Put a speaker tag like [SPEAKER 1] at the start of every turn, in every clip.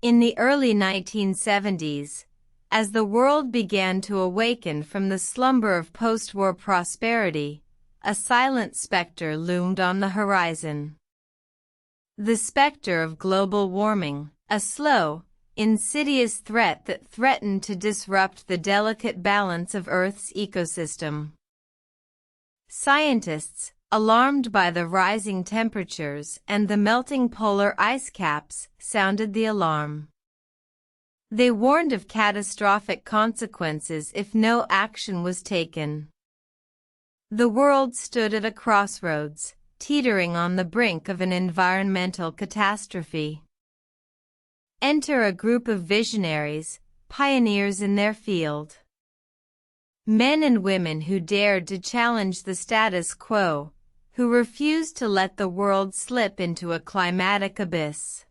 [SPEAKER 1] In the early 1970s, as the world began to awaken from the slumber of post-war prosperity, a silent specter loomed on the horizon. The specter of global warming, a slow, insidious threat that threatened to disrupt the delicate balance of Earth's ecosystem. Scientists, alarmed by the rising temperatures and the melting polar ice caps, sounded the alarm. They warned of catastrophic consequences if no action was taken. The world stood at a crossroads, teetering on the brink of an environmental catastrophe. Enter a group of visionaries, pioneers in their field. Men and women who dared to challenge the status quo, who refused to let the world slip into a climatic abyss.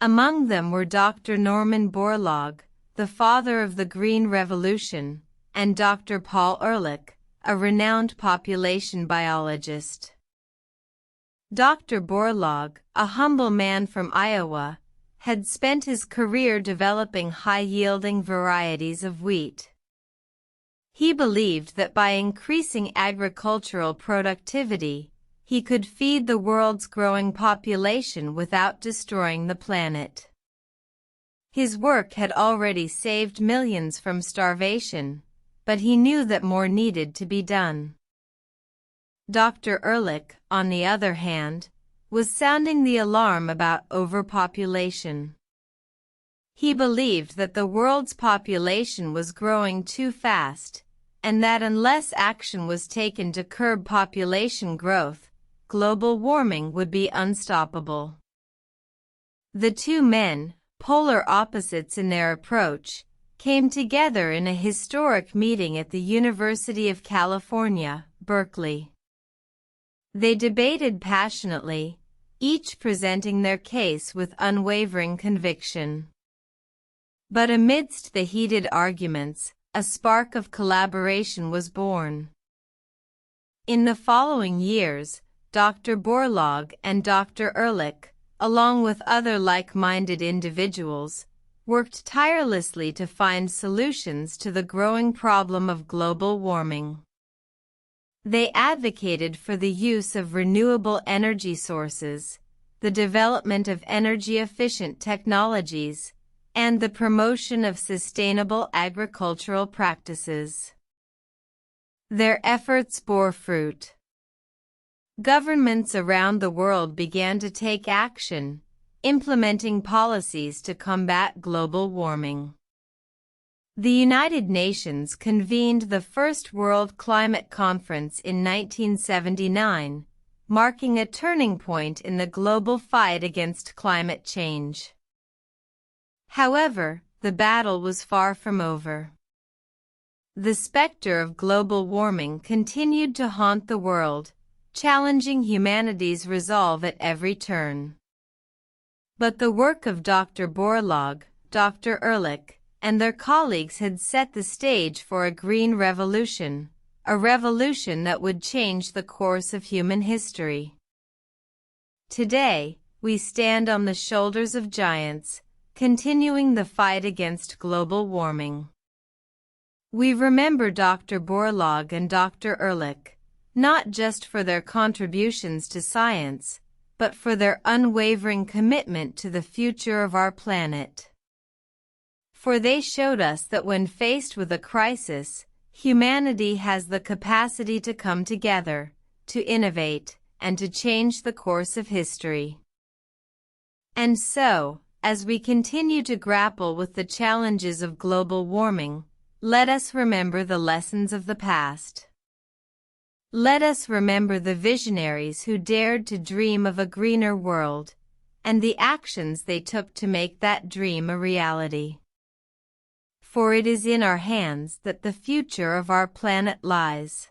[SPEAKER 1] Among them were Dr. Norman Borlaug, the father of the Green Revolution, and Dr. Paul Ehrlich, a renowned population biologist. Dr. Borlaug, a humble man from Iowa, had spent his career developing high-yielding varieties of wheat. He believed that by increasing agricultural productivity, he could feed the world's growing population without destroying the planet. His work had already saved millions from starvation, but he knew that more needed to be done. Dr. Ehrlich, on the other hand, was sounding the alarm about overpopulation. He believed that the world's population was growing too fast, and that unless action was taken to curb population growth, global warming would be unstoppable. The two men, polar opposites in their approach, came together in a historic meeting at the University of California, Berkeley. They debated passionately, each presenting their case with unwavering conviction. But amidst the heated arguments, a spark of collaboration was born. In the following years, Dr. Borlaug and Dr. Ehrlich, along with other like-minded individuals, worked tirelessly to find solutions to the growing problem of global warming. They advocated for the use of renewable energy sources, the development of energy-efficient technologies, and the promotion of sustainable agricultural practices. Their efforts bore fruit. Governments around the world began to take action, implementing policies to combat global warming. The United Nations convened the First World Climate Conference in 1979, marking a turning point in the global fight against climate change. However, the battle was far from over. The specter of global warming continued to haunt the world, challenging humanity's resolve at every turn. But the work of Dr. Borlaug, Dr. Ehrlich, and their colleagues had set the stage for a green revolution, a revolution that would change the course of human history. Today, we stand on the shoulders of giants, continuing the fight against global warming. We remember Dr. Borlaug and Dr. Ehrlich, not just for their contributions to science, but for their unwavering commitment to the future of our planet. For they showed us that when faced with a crisis, humanity has the capacity to come together, to innovate, and to change the course of history. And so, as we continue to grapple with the challenges of global warming, let us remember the lessons of the past. Let us remember the visionaries who dared to dream of a greener world, and the actions they took to make that dream a reality. For it is in our hands that the future of our planet lies.